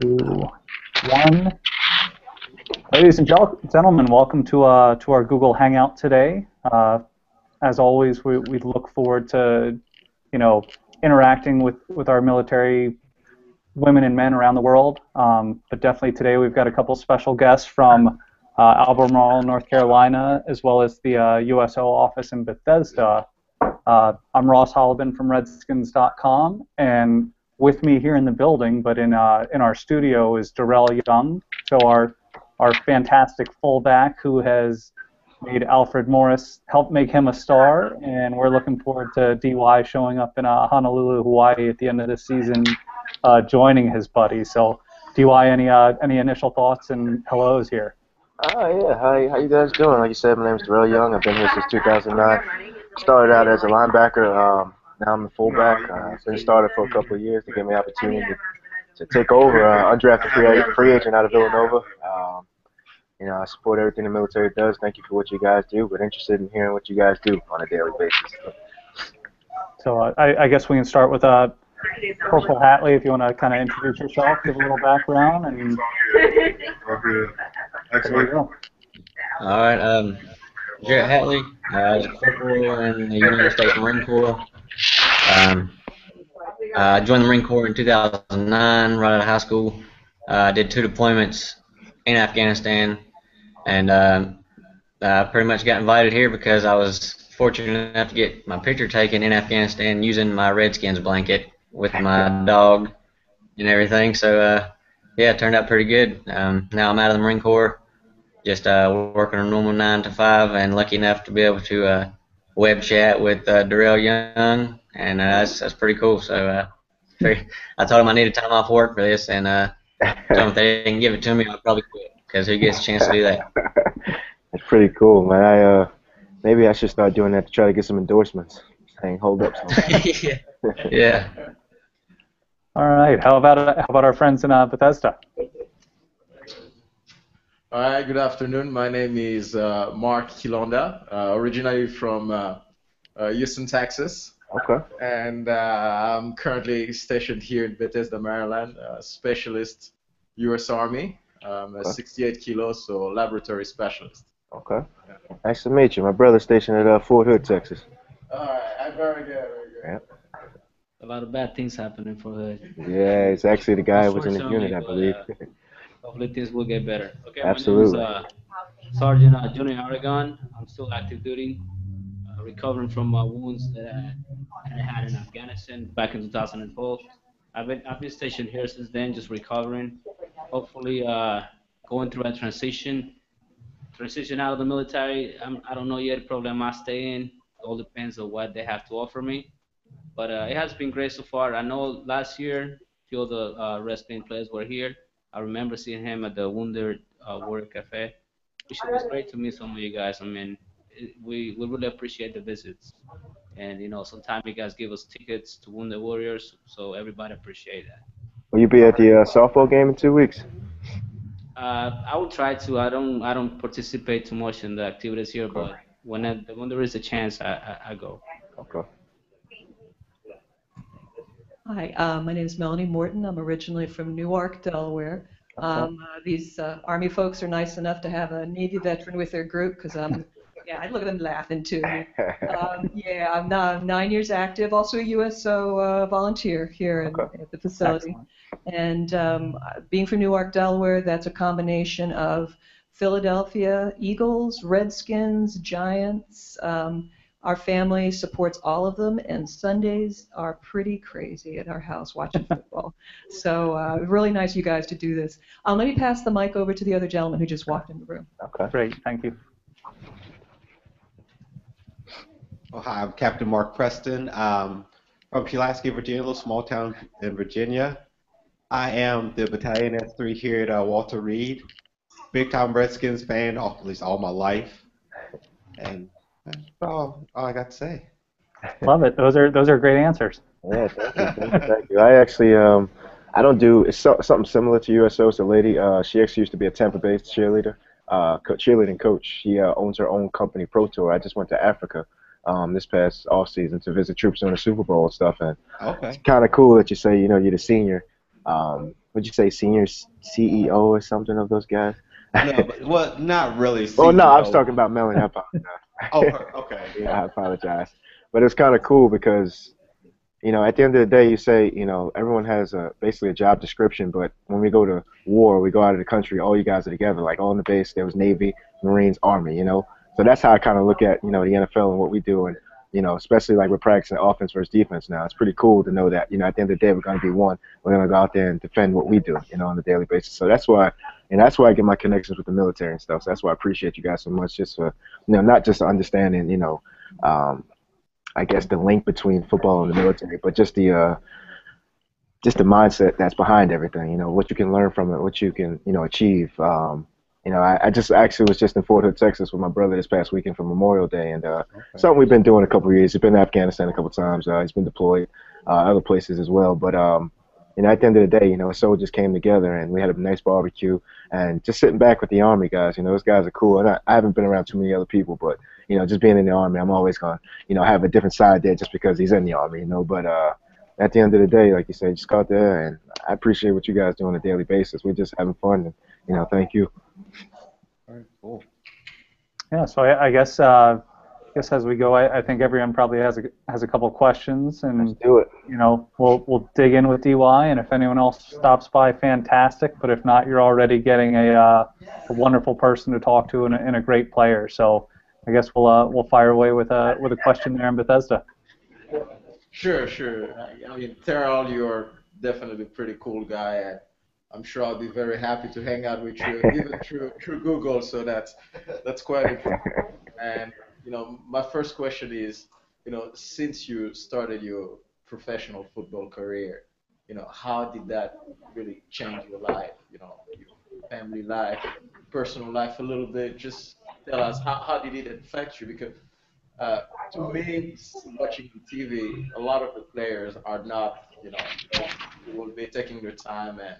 Two, one. Ladies and gentlemen, welcome to our Google Hangout today. As always, we look forward to interacting with our military women and men around the world. But definitely today we've got a couple special guests from Albemarle, North Carolina, as well as the USO office in Bethesda. I'm Ross Hollabin from Redskins.com, and with me here in the building, but in our studio, is Darrel Young. So our fantastic fullback who has made Alfred Morris help make him a star, and we're looking forward to DY showing up in Honolulu, Hawaii at the end of the season, joining his buddy. So, DY, any initial thoughts and hellos here? Yeah. How you guys doing? Like you said, my name is Darrel Young. I've been here since 2009. Started out as a linebacker. Now I'm a fullback. Been started for a couple of years to give me the opportunity to take over. Undrafted free agent out of Villanova. I support everything the military does. Thank you for what you guys do, but interested in hearing what you guys do on a daily basis. So I guess we can start with Corporal Hatley, if you want to kind of introduce yourself, give a little background, and there you go. All right, Jarrett Hatley, I was a corporal in the United States Marine Corps. I joined the Marine Corps in 2009, right out of high school. I did 2 deployments in Afghanistan, and I pretty much got invited here because I was fortunate enough to get my picture taken in Afghanistan using my Redskins blanket with my dog and everything. So, yeah, it turned out pretty good. Now I'm out of the Marine Corps, just working a normal 9 to 5, and lucky enough to be able to web chat with Darrel Young, and that's pretty cool. So I told him I needed time off work for this, and told him if they didn't give it to me, I'd probably quit, because who gets a chance to do that? That's pretty cool, man. Maybe I should start doing that to try to get some endorsements, saying hold up. Yeah. All right. How about our friends in Bethesda? All right, good afternoon. My name is Mark Kilonda, originally from Houston, Texas. Okay. And I'm currently stationed here in Bethesda, Maryland, specialist U.S. Army. I'm a 68 kilos, so laboratory specialist. Okay. Yeah. Nice to meet you. My brother's stationed at Fort Hood, Texas. All right, very good. Yeah. A lot of bad things happen in Fort Hood. Yeah, it's actually the guy who was in the unit, I believe. Hopefully things will get better. Okay, Absolutely. My name is Sergeant Johnny Aragon. I'm still active duty, recovering from wounds that I had in Afghanistan back in 2012. I've been stationed here since then, just recovering. Hopefully, going through a transition out of the military. I don't know yet. Probably I might stay in. It all depends on what they have to offer me. But it has been great so far. I know last year, a few of the Redskins players were here. I remember seeing him at the Wounded Warrior Cafe, which was great to meet some of you guys. I mean, we really appreciate the visits. And, sometimes you guys give us tickets to Wounded Warriors, so everybody appreciate that. Will you be at the softball game in 2 weeks? I will try to. I don't participate too much in the activities here, but when there is a chance, I go. Okay. Hi, my name is Melanie Morton. I'm originally from Newark, Delaware. These Army folks are nice enough to have a Navy veteran with their group because I look at them laughing too. I'm 9 years active, also a USO volunteer here at the facility. Excellent. And being from Newark, Delaware, that's a combination of Philadelphia Eagles, Redskins, Giants. Our family supports all of them, and Sundays are pretty crazy at our house watching football. So really nice you guys to do this. Let me pass the mic over to the other gentleman who just walked in the room. Okay. Great. Thank you. Oh, hi, I'm Captain Mark Preston. From Pulaski, Virginia, a little small town in Virginia. I am the battalion S3 here at Walter Reed. Big-time Redskins fan, at least all my life. And that's all I got to say. Love it. Those are great answers. Yeah, thank you. I actually, I don't do, it's something similar to USO. It's a lady, she actually used to be a Tampa-based cheerleader, cheerleading coach. She owns her own company, Pro Tour. I just went to Africa this past off season to visit troops during the Super Bowl and stuff. And Okay. it's kind of cool that you say, you're the senior. would you say, senior CEO or something of those guys. No, but well, not really Oh no, I was CEO. talking about Melanie. I apologize. Oh, her. Okay. Yeah, I apologize. But it's kind of cool because at the end of the day, you say, everyone has basically a job description, but when we go to war, we go out of the country, all you guys are together. Like all in the base, there was Navy, Marines, Army. So that's how I kind of look at, the NFL and what we do. And, especially like we're practicing offense versus defense now. It's pretty cool to know that, at the end of the day, we're going to be one. We're going to go out there and defend what we do, on a daily basis. So that's why I get my connections with the military and stuff. So that's why I appreciate you guys so much, just for, not just understanding, I guess the link between football and the military, but just the mindset that's behind everything. What you can learn from it, what you can achieve. I just actually was just in Fort Hood, Texas, with my brother this past weekend for Memorial Day, and something we've been doing a couple of years. He's been to Afghanistan a couple of times. He's been deployed other places as well. But at the end of the day, so it just came together, and we had a nice barbecue, and just sitting back with the Army guys. Those guys are cool, and I haven't been around too many other people, but just being in the Army, I'm always gonna have a different side there just because he's in the Army. But at the end of the day, like you said, just go out there, and I appreciate what you guys do on a daily basis. We're just having fun, and thank you. All right, cool. Yeah, so I guess as we go, I think everyone probably has a couple of questions, and Let's do it. we'll dig in with DY, and if anyone else stops by, fantastic. But if not, you're already getting a wonderful person to talk to and a great player. So I guess we'll fire away with a question there in Bethesda. Sure. I mean, Darrel, you're definitely a pretty cool guy, and I'm sure I'll be very happy to hang out with you, even through Google. So that's quite interesting. And my first question is, since you started your professional football career, how did that really change your life? Your family life, personal life a little bit. Just tell us how did it affect you? Because to me, watching TV, a lot of the players are not, they will be taking their time and,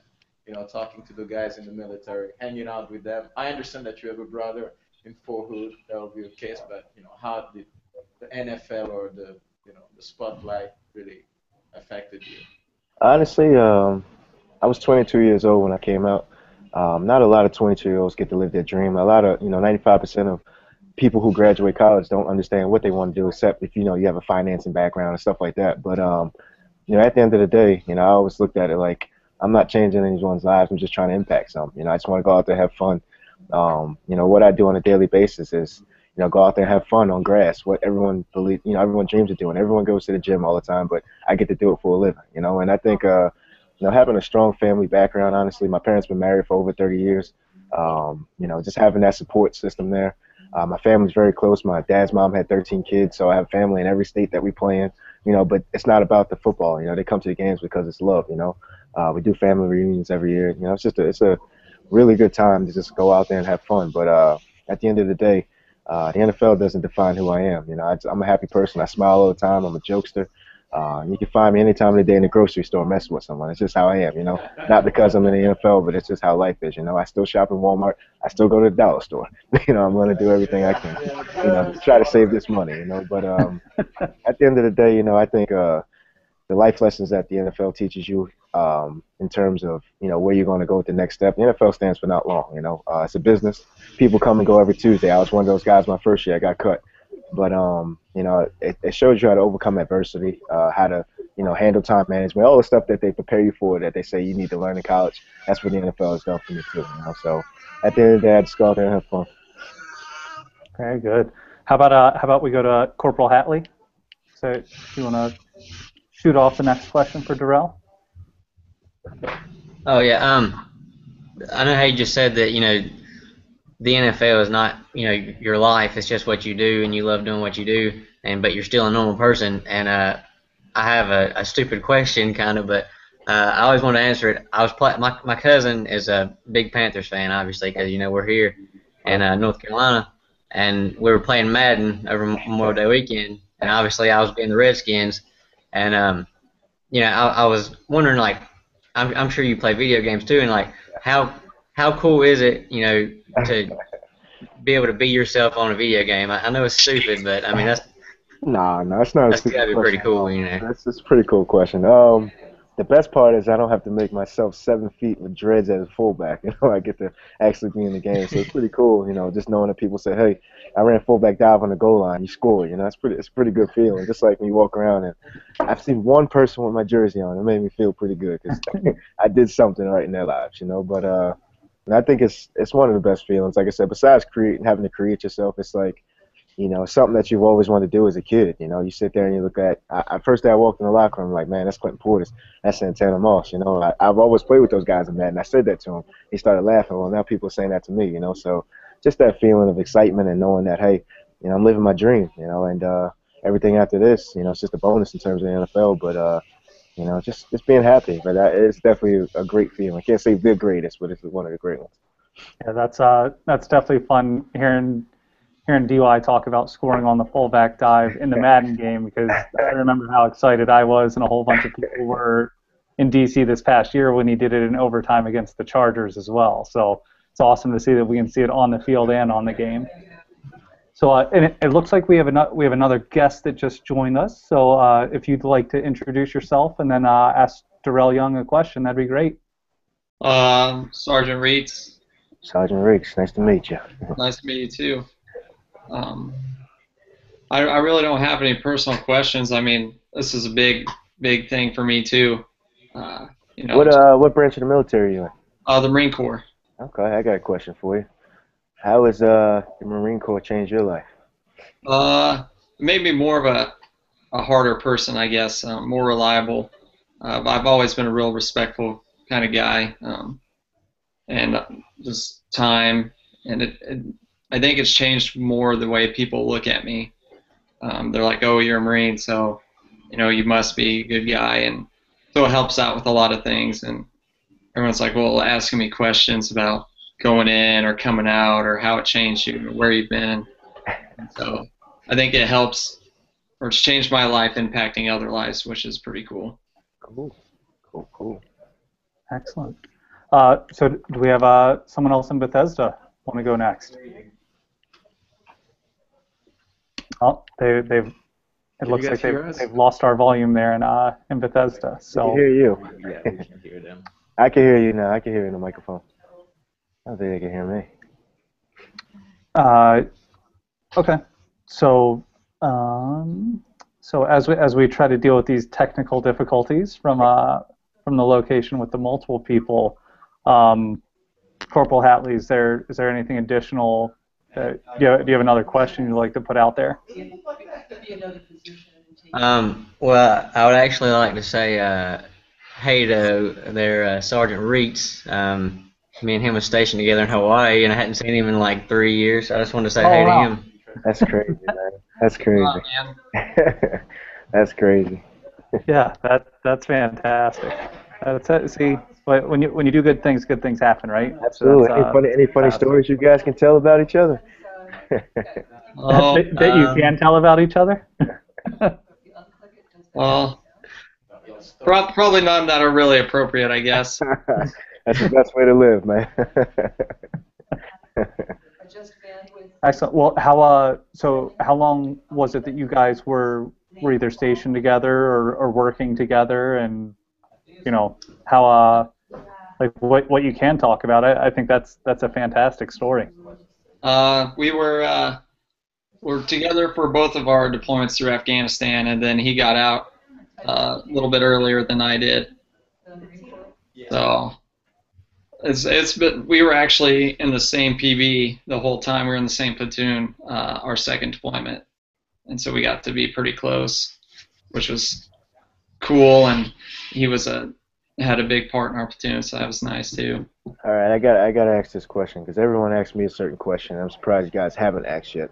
talking to the guys in the military, hanging out with them. I understand that you have a brother in Fort Hood, that will be the case, but, how did the NFL or the spotlight really affected you? Honestly, I was 22 years old when I came out. Not a lot of 22-year-olds get to live their dream. A lot of, 95% of people who graduate college don't understand what they want to do, except if you have a financing background and stuff like that. But at the end of the day, I always looked at it like I'm not changing anyone's lives. I'm just trying to impact some. I just want to go out there and have fun. What I do on a daily basis is go out there and have fun on grass. What everyone everyone dreams of doing. Everyone goes to the gym all the time, but I get to do it for a living. And I think having a strong family background. Honestly, my parents been married for over 30 years. Just having that support system there. My family's very close. My dad's mom had 13 kids, so I have family in every state that we play in. But it's not about the football. They come to the games because it's love. We do family reunions every year. It's a really good time to just go out there and have fun. But at the end of the day, the NFL doesn't define who I am. I'm a happy person. I smile all the time. I'm a jokester. You can find me any time of the day in the grocery store messing with someone. It's just how I am, Not because I'm in the NFL, but it's just how life is, I still shop in Walmart. I still go to the dollar store. I'm going to do everything I can, to try to save this money, But at the end of the day, I think the life lessons that the NFL teaches you in terms of, where you're going to go with the next step. The NFL stands for not long, It's a business. People come and go every Tuesday. I was one of those guys my first year. I got cut. But, it shows you how to overcome adversity, how to, handle time management, all the stuff that they prepare you for that they say you need to learn in college. That's what the NFL has done for me, too. So at the end of the day, I just go out there and have fun. Very good. How about we go to Corporal Hatley? So do you want to shoot off the next question for Darrel? Oh yeah. I know how you just said that the NFL is not your life. It's just what you do, and you love doing what you do. But you're still a normal person. And I have a stupid question, kind of, but I always want to answer it. My cousin is a big Panthers fan, obviously, because we're here in North Carolina, and we were playing Madden over Memorial Day weekend, and obviously I was being the Redskins, and I was wondering, like, I'm sure you play video games too, and like how cool is it to be able to be yourself on a video game? I know it's stupid, but I mean No, it's not. That's gotta be pretty cool, That's a pretty cool question. the best part is I don't have to make myself 7 feet with dreads as a fullback. I get to actually be in the game, so it's pretty cool. Just knowing that people say, "Hey, I ran fullback dive on the goal line, you scored." It's a pretty good feeling. Just like when you walk around and I've seen one person with my jersey on, it made me feel pretty good because I did something right in their lives. But and I think it's one of the best feelings. Like I said, besides having to create yourself, it's like something that you've always wanted to do as a kid. You sit there and you look at. First day I walked in the locker room, I'm like, man, that's Clinton Portis, that's Santana Moss. I've always played with those guys in that, and I said that to him. He started laughing. Well, now people are saying that to me. So just that feeling of excitement and knowing that, hey, I'm living my dream. And everything after this, it's just a bonus in terms of the NFL. But just being happy. But it's definitely a great feeling. I can't say the greatest, but it's one of the great ones. Yeah, that's definitely fun hearing DY talk about scoring on the fullback dive in the Madden game, because I remember how excited I was and a whole bunch of people were in DC this past year when he did it in overtime against the Chargers as well. So it's awesome to see that we can see it on the field and on the game. So and it looks like we have another guest that just joined us. So if you'd like to introduce yourself and then ask Darrel Young a question, that'd be great. Sergeant Reeds. Sergeant Riggs, nice to meet you. Nice to meet you too. I really don't have any personal questions. I mean, this is a big thing for me too. What branch of the military are you in? The Marine Corps. Okay, I got a question for you. How has the Marine Corps changed your life? It made me more of a harder person, I guess, more reliable. I've always been a real respectful kind of guy, and just time, and I think it's changed more the way people look at me. They're like, "Oh, you're a Marine, so you must be a good guy," and so it helps out with a lot of things. And everyone's like, "Well, asking me questions about going in or coming out or how it changed you or where you've been." And so I think it helps, or it's changed my life, impacting other lives, which is pretty cool. Cool. Excellent. So do we have someone else in Bethesda want to go next? Oh, it looks like they've lost our volume there in Bethesda. So I can hear you. Yeah, we can hear them. I can hear you now. I can hear you in the microphone. I don't think they can hear me. Okay. So as we try to deal with these technical difficulties from the location with the multiple people, Corporal Hatley, is there anything additional? Do you have another question you'd like to put out there? Well, I would actually like to say hey to their Sergeant Reeds. Me and him was stationed together in Hawaii, and I hadn't seen him in like 3 years. So I just wanted to say hey to him. That's crazy, man. That's crazy. Oh, man. That's crazy. Yeah, that's fantastic. That's it. See, but when you do good things happen, right? Absolutely. Any funny stories you guys can tell about each other? that you can tell about each other? Well, probably none that are really appropriate, I guess. That's the best way to live, man. Excellent. Well, how long was it that you guys were either stationed together or working together, and how like what you can talk about? I think that's a fantastic story. We were together for both of our deployments through Afghanistan, and then he got out a little bit earlier than I did. So we were actually in the same PV the whole time. We were in the same platoon, our second deployment, and so we got to be pretty close, which was cool. And he had a big part in our platoon, so that was nice too. All right, I got to ask this question because everyone asked me a certain question. I'm surprised you guys haven't asked yet.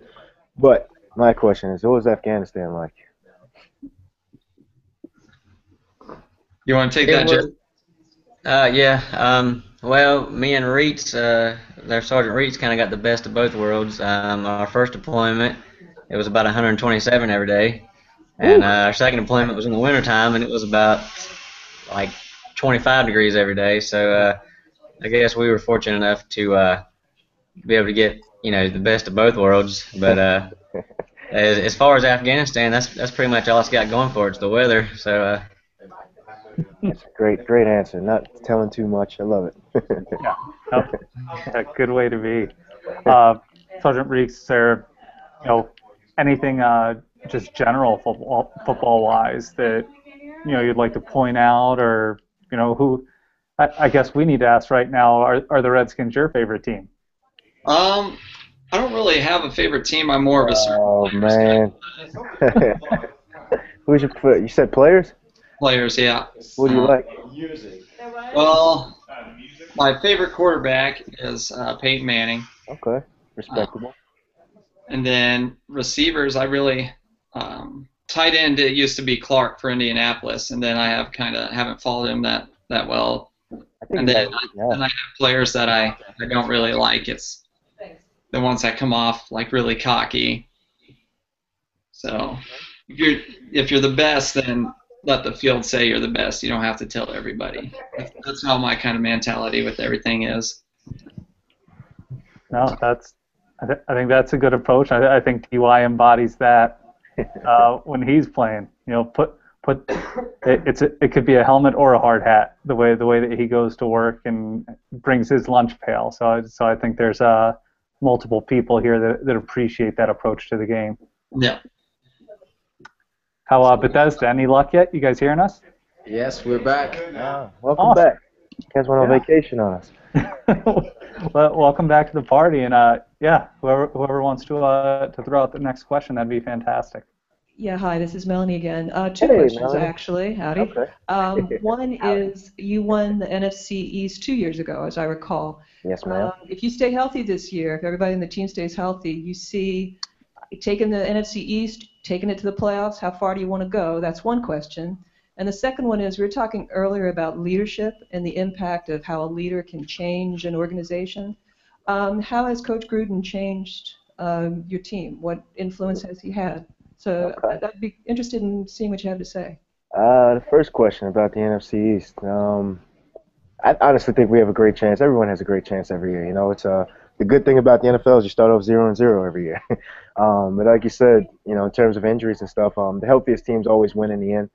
But my question is, what was Afghanistan like? You want to take that, Jeff? Yeah. Well, me and Reeds, their Sergeant Reeds, kind of got the best of both worlds. Our first deployment, it was about 127 every day, and our second deployment was in the wintertime, and it was about like 25 degrees every day. So I guess we were fortunate enough to be able to get the best of both worlds. But as far as Afghanistan, that's pretty much all it's got going for it. It's the weather. So That's a great answer. Not telling too much. I love it. Yeah. Oh, yeah, good way to be. Sergeant Reeks, is there, anything just general football wise that you'd like to point out, or who? I guess we need to ask right now: Are the Redskins your favorite team? I don't really have a favorite team. I'm more of a certain Oh players man. Who's you said players? players, yeah. What do you like? Well, my favorite quarterback is Peyton Manning. Okay, respectable. And then receivers, I really tight end. It used to be Clark for Indianapolis, and then I haven't followed him that well. I think And then yeah. I have players that I don't really like. It's the ones that come off like really cocky. So if you're the best, then let the field say you're the best. You don't have to tell everybody. That's how my kind of mentality with everything is. No, I think that's a good approach. I think DY embodies that when he's playing. It could be a helmet or a hard hat. The way that he goes to work and brings his lunch pail. So I think there's multiple people here that appreciate that approach to the game. Yeah. How Bethesda? Any luck yet? You guys hearing us? Yes, we're back. Welcome Awesome. back. You guys went on vacation on us. Well, welcome back to the party, and whoever wants to throw out the next question, that'd be fantastic. Yeah, hi, this is Melanie again. Two Hey, questions, Melanie. actually. Howdy. Okay. One is you won the NFC East 2 years ago, as I recall. Yes, ma'am. If you stay healthy this year, if everybody in the team stays healthy, you see taking the NFC East, taking it to the playoffs, how far do you want to go? That's one question. And the second one is, we were talking earlier about leadership and the impact of how a leader can change an organization. How has Coach Gruden changed your team? What influence has he had? So I'd be interested in seeing what you have to say. The first question about the NFC East. I honestly think we have a great chance. Everyone has a great chance every year. It's the good thing about the NFL is you start off 0-0 every year. But like you said, in terms of injuries and stuff, the healthiest teams always win in the end.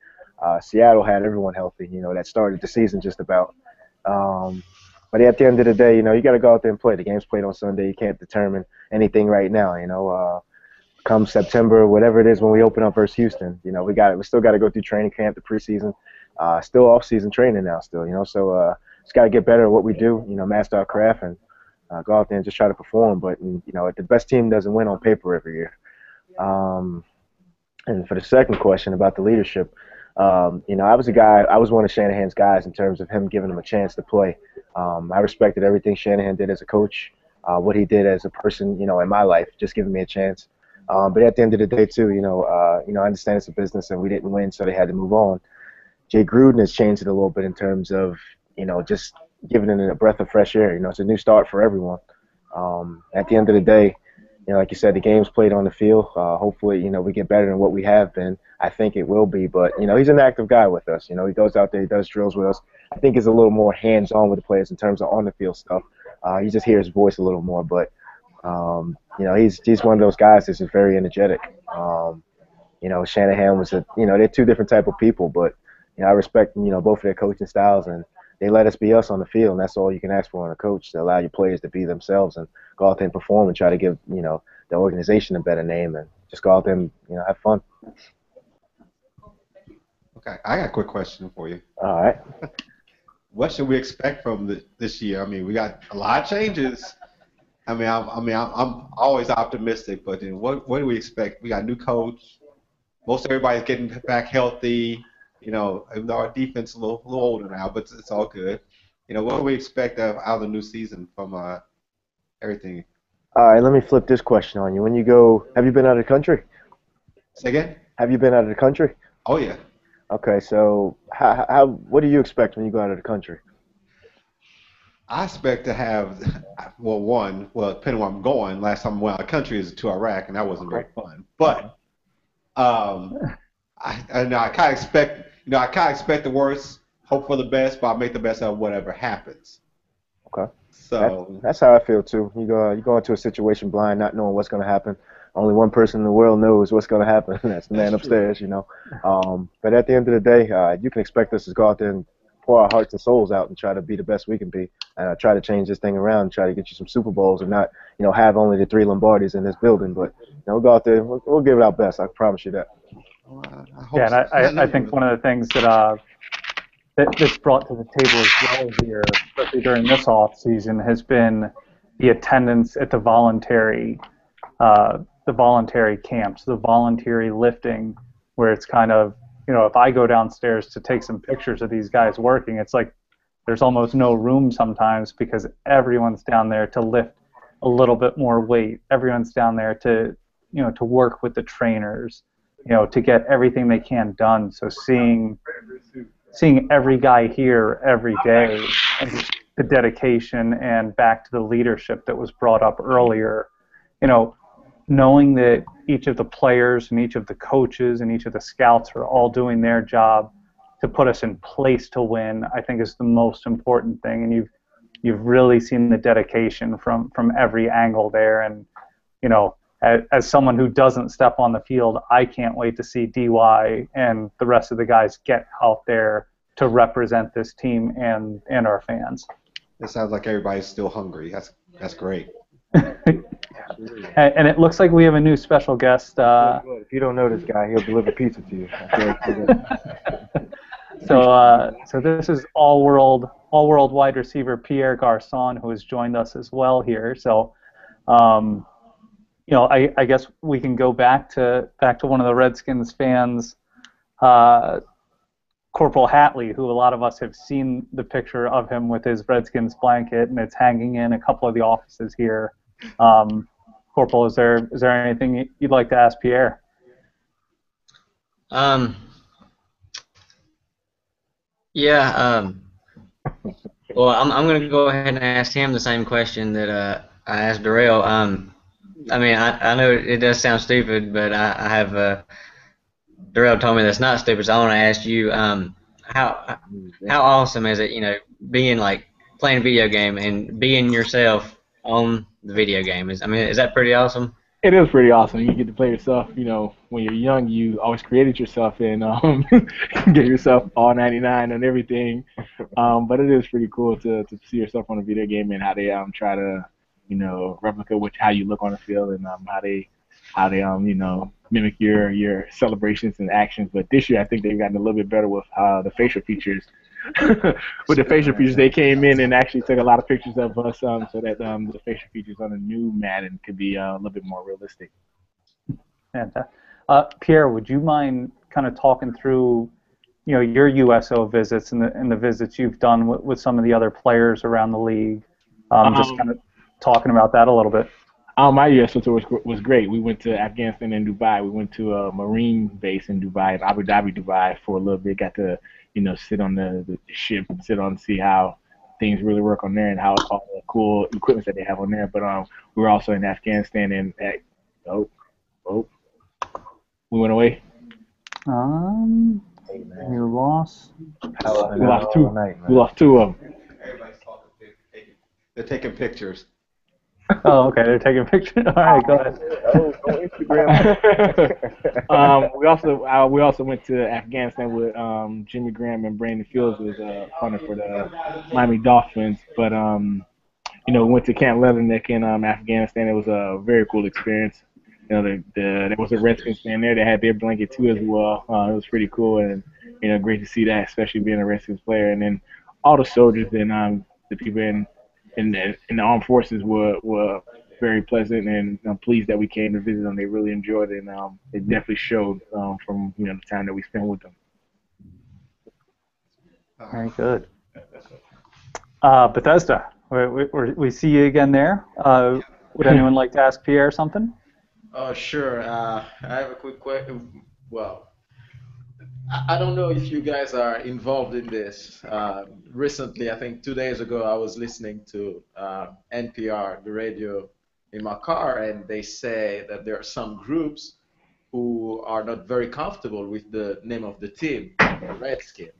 Seattle had everyone healthy. That started the season just about. But at the end of the day, you got to go out there and play. The game's played on Sunday. You can't determine anything right now. Come September, whatever it is, when we open up versus Houston, we still got to go through training camp, the preseason, still off-season training now, still, so just got to get better at what we do, master our craft and go out there and just try to perform. But the best team doesn't win on paper every year. And for the second question about the leadership, I was one of Shanahan's guys in terms of him giving him a chance to play. I respected everything Shanahan did as a coach, what he did as a person, in my life, just giving me a chance. But at the end of the day, too, I understand it's a business and we didn't win, so they had to move on. Jay Gruden has changed it a little bit in terms of, just giving it a breath of fresh air. It's a new start for everyone. At the end of the day, like you said, the game's played on the field. Hopefully, we get better than what we have been. I think it will be. But, he's an active guy with us. He goes out there, he does drills with us. I think he's a little more hands-on with the players in terms of on-the-field stuff. You just hear his voice a little more. But, he's one of those guys that's just very energetic. Shanahan was they're two different type of people. But, I respect, both of their coaching styles. And they let us be us on the field, and that's all you can ask for in a coach, to allow your players to be themselves and go out there and perform and try to give, the organization a better name and just go out there and, have fun. Okay, I got a quick question for you. All right. What should we expect from this year? I mean, we got a lot of changes. I'm always optimistic, but then what do we expect? We got a new coach. Most everybody's getting back healthy. Even though our defense is a little older now, but it's all good. What do we expect out of the new season from everything? All right, let me flip this question on you. When you go, have you been out of the country? Say again? Have you been out of the country? Oh, yeah. Okay, so what do you expect when you go out of the country? I expect to have, depending on where I'm going. Last time I went out of the country is to Iraq, and that wasn't very fun. But I kind of expect, the worst, hope for the best, but I'll make the best out of whatever happens. Okay. So that's how I feel too. You go into a situation blind, not knowing what's going to happen. only one person in the world knows what's going to happen. That's the man upstairs, you know. But at the end of the day, you can expect us to go out there and pour our hearts and souls out and try to be the best we can be, and try to change this thing around, try to get you some Super Bowls, and not, have only the 3 Lombardis in this building. But we'll go out there, we'll give it our best. I promise you that. Well, I hope Yeah, so. and I think one of the things that's brought to the table as well here, especially during this off season, has been the attendance at the voluntary camps, the voluntary lifting, where it's kind of, if I go downstairs to take some pictures of these guys working, it's like there's almost no room sometimes because everyone's down there to lift a little bit more weight. Everyone's down there to work with the trainers, to get everything they can done. So seeing every guy here every day, and just the dedication, and back to the leadership that was brought up earlier, knowing that each of the players and each of the coaches and each of the scouts are all doing their job to put us in place to win, I think is the most important thing. And you've really seen the dedication from every angle there. And as someone who doesn't step on the field, I can't wait to see DY and the rest of the guys get out there to represent this team and our fans. It sounds like everybody's still hungry. That's great. And it looks like we have a new special guest. If you don't know this guy, he'll deliver pizza to you. So this is all-world wide receiver Pierre Garcon, who has joined us as well here. So, I guess we can go back to one of the Redskins fans, Corporal Hatley, who a lot of us have seen the picture of him with his Redskins blanket, and it's hanging in a couple of the offices here. Corporal, is there anything you'd like to ask Pierre? Yeah. Well, I'm going to go ahead and ask him the same question that I asked Darrel. I mean, I know it does sound stupid, but I have Darrel told me that's not stupid. So I want to ask you, how awesome is it, being playing a video game and being yourself on the video game? Is that pretty awesome? It is pretty awesome. You get to play yourself. When you're young, you always created yourself and get yourself all 99 and everything. But it is pretty cool to see yourself on a video game and how they try to replicate how you look on the field, and how they mimic your celebrations and actions. But this year, I think they've gotten a little bit better with the facial features. With the facial features, they came in and actually took a lot of pictures of us, so that the facial features on the new Madden could be a little bit more realistic. Fantastic. Pierre, would you mind kind of talking through, your USO visits and the visits you've done with some of the other players around the league? Just kind of talking about that a little bit. My USO tour was great. We went to Afghanistan and Dubai. We went to a Marine base in Dubai, Abu Dhabi, Dubai, for a little bit. Got to sit on the ship and see how things really work on there and how all the cool equipment that they have on there. But we were also in Afghanistan and we went away. You lost. We lost two. We lost two of them. Everybody's talking. They're taking pictures. Oh, okay. They're taking pictures. All right, go ahead. We also went to Afghanistan with Jimmy Graham and Brandon Fields, who was punter for the Miami Dolphins. But we went to Camp Leatherneck in Afghanistan. It was a very cool experience. There was a Redskins fan there that had their blanket too as well. It was pretty cool, and great to see that, especially being a Redskins player. And then all the soldiers and the people in the armed forces were very pleasant, and I'm pleased that we came to visit them. They really enjoyed it, and it definitely showed from the time that we spent with them. Very good. Bethesda, we see you again there. Would anyone like to ask Pierre something? Oh, sure. I have a quick question. Well, I don't know if you guys are involved in this. Recently, I think 2 days ago, I was listening to NPR, the radio, in my car, and they say that there are some groups who are not very comfortable with the name of the team, the Redskins.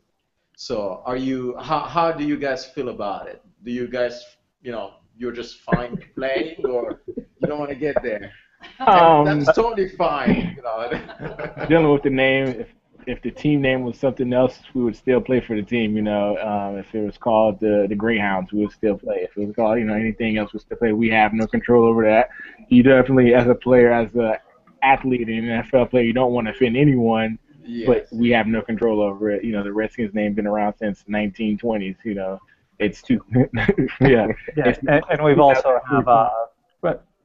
So, how do you guys feel about it? Do you guys, you're just fine playing, or you don't want to get there? That's totally fine. You know. Dealing with the name, if the team name was something else, we would still play for the team. If it was called the Greyhounds, we would still play. If it was called anything else, we would still play. We have no control over that. You definitely, as a player, as a athlete and an NFL player, you don't want to offend anyone, Yes. but we have no control over it. The Redskins name been around since 1920s. It's too yeah. Yeah, and we've also have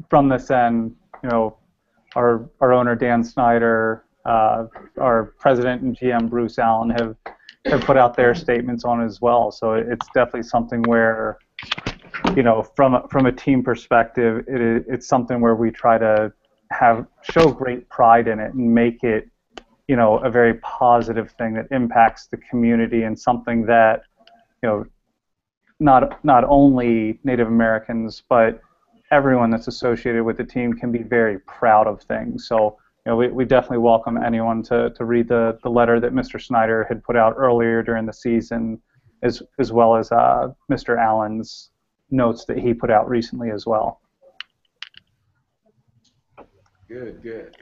from this end, our owner Dan Snyder, our president and GM Bruce Allen have put out their statements on it as well. So it's definitely something where, from a team perspective, it's something where we try to show great pride in it and make it, a very positive thing that impacts the community and something that, not only Native Americans, but everyone that's associated with the team can be very proud of things. So, we definitely welcome anyone to read the letter that Mr. Snyder had put out earlier during the season, as well as Mr. Allen's notes that he put out recently as well. Good.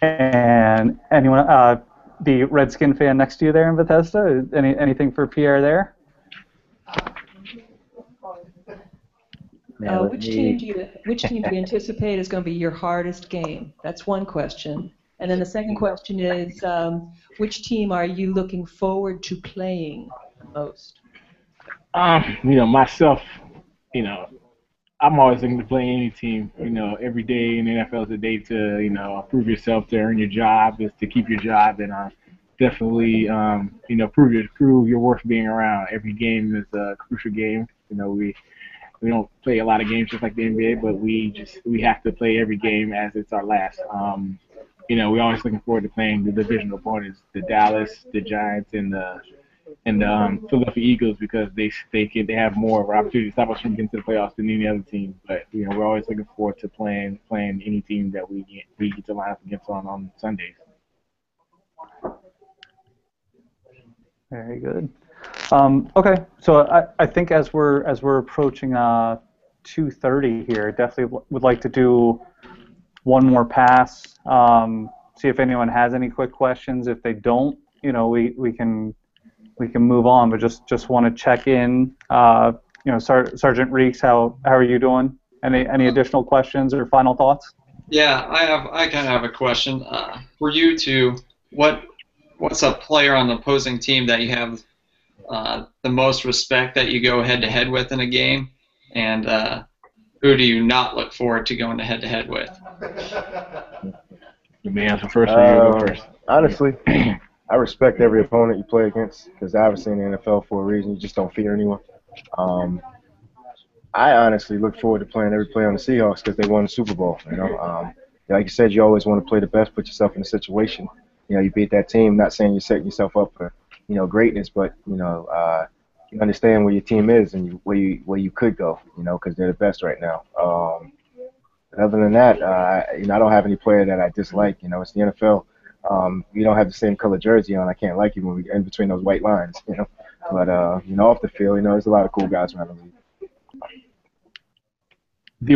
And anyone, the Redskin fan next to you there in Bethesda, anything for Pierre there? Which team do you anticipate is going to be your hardest game? That's one question. And then the second question is, which team are you looking forward to playing the most? Myself, I'm always looking to play any team. Every day in the NFL is a day to, prove yourself, to earn your job, is to keep your job, and definitely, prove your worth being around. Every game is a crucial game. We don't play a lot of games just like the NBA, but we have to play every game as it's our last. We're always looking forward to playing the divisional opponents, the Dallas, the Giants, and the Philadelphia Eagles, because they have more of an opportunity to stop us from getting to the playoffs than any other team. But we're always looking forward to playing any team that we get to line up against on Sundays. Very good. Okay, so I think as we're approaching 2:30 here, definitely would like to do one more pass. See if anyone has any quick questions. If they don't, we can move on. But just want to check in. Sergeant Reeks, how are you doing? Any additional questions or final thoughts? Yeah, I kind of have a question. For you two, what's a player on the opposing team that you have the most respect that you go head-to-head with in a game, and who do you not look forward to going head-to-head with? You may answer first, or you go first. Honestly, I respect every opponent you play against, because obviously in the NFL, for a reason, you just don't fear anyone. I honestly look forward to playing every player on the Seahawks because they won the Super Bowl. Like you said, you always want to play the best, put yourself in a situation. You beat that team. Not saying you're setting yourself up for greatness, but you understand where your team is and where you could go, because they're the best right now. Other than that, I don't have any player that I dislike. It's the NFL. You don't have the same color jersey on. I can't like you when we're in between those white lines. But off the field, there's a lot of cool guys around the league.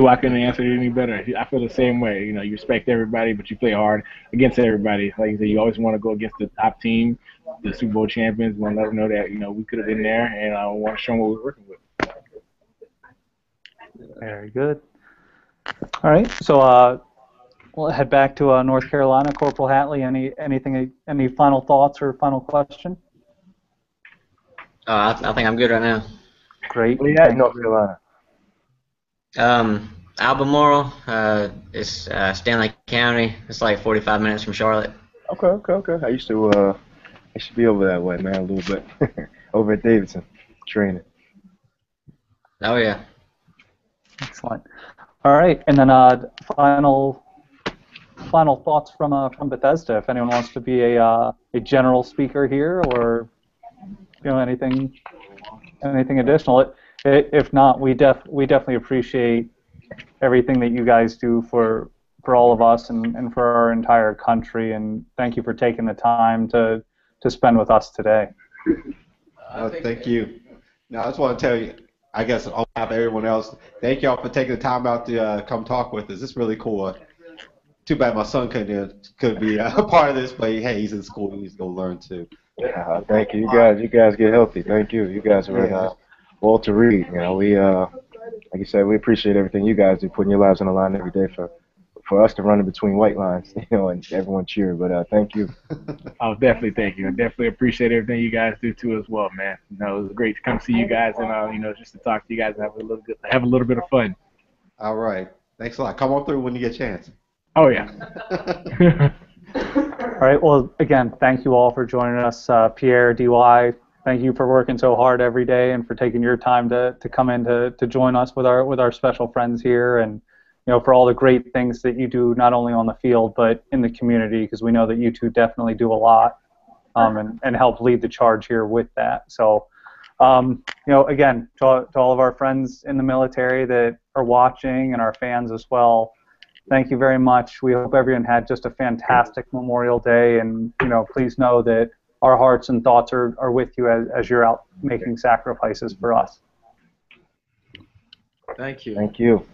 I couldn't answer it any better. I feel the same way. You respect everybody, but you play hard against everybody. Like you said, you always want to go against the top team, the Super Bowl champions. Want to let them know that we could have been there, and I want to show them what we're working with. Very good. All right, so we'll head back to North Carolina. Corporal Hatley, any final thoughts or final question? I think I'm good right now. Great. Where you at in North Carolina? Albemarle, it's Stanley County. It's like 45 minutes from Charlotte. Okay. I used to be over that way, man, a little bit. Over at Davidson, training. Oh yeah. Excellent. All right, and then final thoughts from Bethesda. If anyone wants to be a general speaker here, or anything additional. If not, we definitely appreciate everything that you guys do for all of us and for our entire country, and thank you for taking the time to spend with us today. Thank you. Now, I just want to tell you, I guess on behalf of everyone else, thank y'all for taking the time out to come talk with us. It's really cool. Too bad my son couldn't be a part of this, but hey, he's in school. He needs to go learn too. Thank you. You guys get healthy. Thank you. You guys are in Walter Reed. You know, we like you said, we appreciate everything you guys do, putting your lives on the line every day for us to run in between white lines, you know, and everyone cheer. But thank you. Oh, definitely, thank you. I definitely appreciate everything you guys do too as well, man. You know, it was great to come see you guys and you know, just to talk to you guys and have a little bit of fun. All right. Thanks a lot. Come on through when you get a chance. Oh yeah. All right. Well, again, thank you all for joining us. Pierre, DY, thank you for working so hard every day and for taking your time to come in to join us with our special friends here, and you know, for all the great things that you do not only on the field but in the community, because we know that you two definitely do a lot and help lead the charge here with that. So, you know, again, to all of our friends in the military that are watching and our fans as well, thank you very much. We hope everyone had just a fantastic Memorial Day, and you know, please know that our hearts and thoughts are with you as you're out making sacrifices for us. Thank you. Thank you.